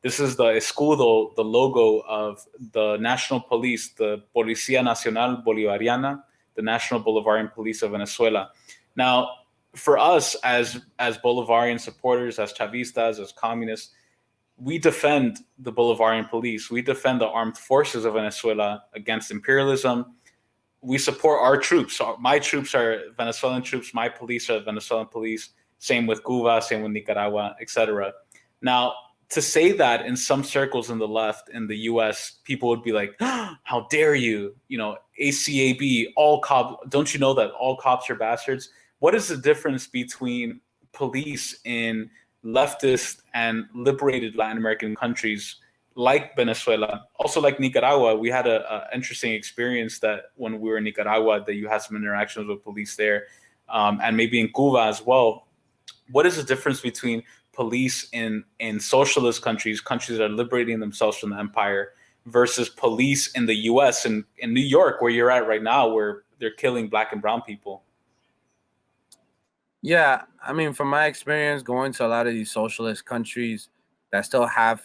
This is the escudo, the logo of the national police, the Policía Nacional Bolivariana, the National Bolivarian Police of Venezuela. Now, for us as Bolivarian supporters, as Chavistas, as communists, we defend the Bolivarian police. We defend the armed forces of Venezuela against imperialism. We support our troops. My troops are Venezuelan troops. My police are Venezuelan police. Same with Cuba, same with Nicaragua, etc. Now, to say that in some circles in the left in the US, people would be like, oh, how dare you? You know, ACAB, all cops. Don't you know that all cops are bastards? What is the difference between police in leftist and liberated Latin American countries like Venezuela, also like Nicaragua? We had an interesting experience that when we were in Nicaragua, that you had some interactions with police there, and maybe in Cuba as well. What is the difference between police in socialist countries that are liberating themselves from the empire, versus police in the US and in New York, where you're at right now, where they're killing Black and brown people? Yeah, I mean, from my experience going to a lot of these socialist countries that still have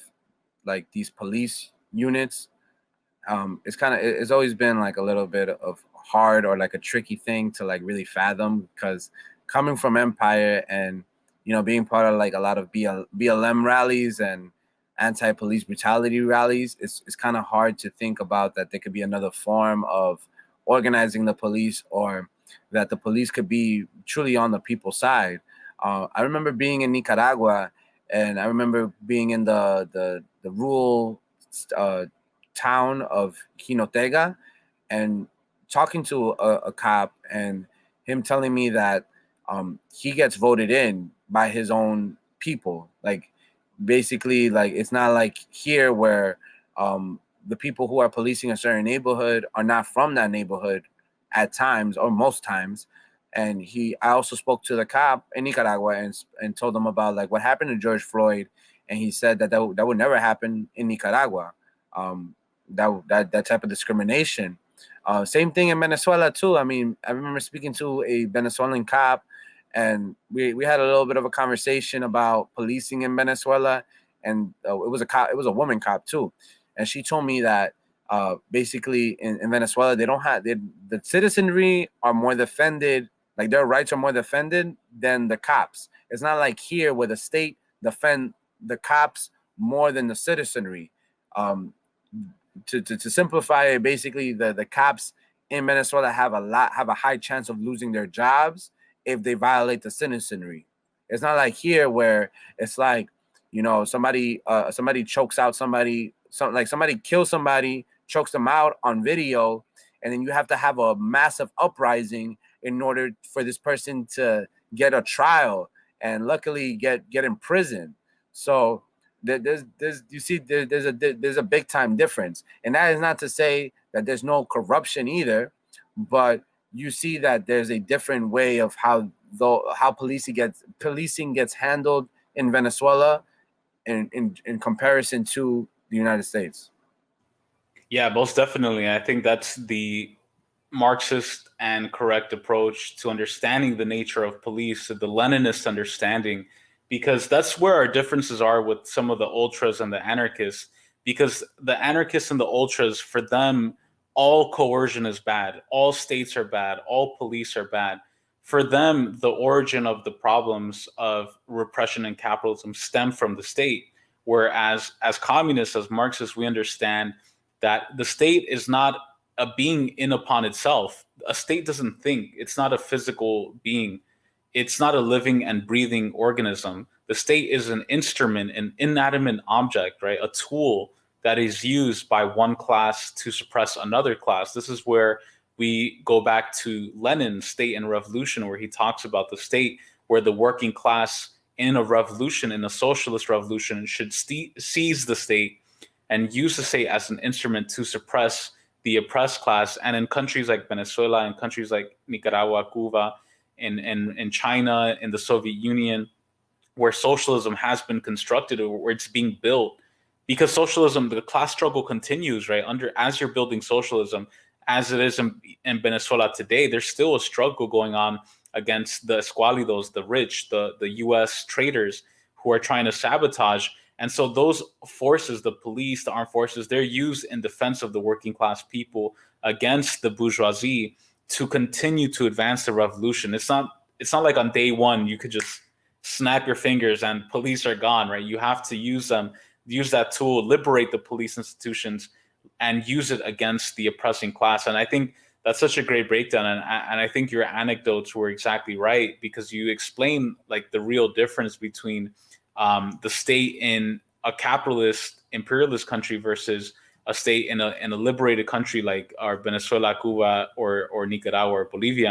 like these police units, it's always been like a little bit of hard or like a tricky thing to like really fathom, because coming from empire and being part of like a lot of BLM rallies and anti-police brutality rallies, it's kind of hard to think about that there could be another form of organizing the police, or that the police could be truly on the people's side. I remember being in Nicaragua, and I remember being in the rural town of Jinotega, and talking to a cop, and him telling me that he gets voted in by his own people. Like, basically, like, it's not like here where the people who are policing a certain neighborhood are not from that neighborhood at times, or most times. And I also spoke to the cop in Nicaragua and told him about like what happened to George Floyd, and he said that would never happen in Nicaragua. That type of discrimination. Same thing in Venezuela too. I mean, I remember speaking to a Venezuelan cop, and we had a little bit of a conversation about policing in Venezuela, and it was a woman cop too, and she told me that basically in Venezuela they don't have the citizenry are more defended, like their rights are more defended than the cops. It's not like here where the state defend the cops more than the citizenry. To simplify it, basically the cops in Venezuela have a high chance of losing their jobs if they violate the citizenry. It's not like here where it's like, somebody chokes out somebody, somebody kills somebody, chokes them out on video, and then you have to have a massive uprising in order for this person to get a trial and luckily get in prison. So there's a big time difference, and that is not to say that there's no corruption either, but you see that there's a different way of how policing gets handled in Venezuela in comparison to the United States. Yeah, most definitely. I think that's the Marxist and correct approach to understanding the nature of police, the Leninist understanding, because that's where our differences are with some of the ultras and the anarchists. Because the anarchists and the ultras, for them, all coercion is bad, all states are bad, all police are bad. For them, the origin of the problems of repression and capitalism stem from the state. Whereas as communists, as Marxists, we understand that the state is not a being in upon itself. A state doesn't think. It's not a physical being. It's not a living and breathing organism. The state is an instrument, an inanimate object, right? A tool that is used by one class to suppress another class. This is where we go back to Lenin's State and Revolution, where he talks about the state, where the working class in a revolution, in a socialist revolution, should seize the state and use the state as an instrument to suppress the oppressed class. And in countries like Venezuela, in countries like Nicaragua, Cuba, in China, in the Soviet Union, where socialism has been constructed, or where it's being built, because socialism, the class struggle continues, right? As you're building socialism, as it is in Venezuela today, there's still a struggle going on against the escualidos, the rich, the U.S. traders who are trying to sabotage And so those forces, the police, the armed forces, they're used in defense of the working class people against the bourgeoisie to continue to advance the revolution. It's not like on day one you could just snap your fingers and police are gone, right? You have to use that tool, liberate the police institutions, and use it against the oppressing class. And I think that's such a great breakdown. And I think your anecdotes were exactly right, because you explain like the real difference between the state in a capitalist imperialist country versus a state in a liberated country like our Venezuela, Cuba, or Nicaragua or Bolivia.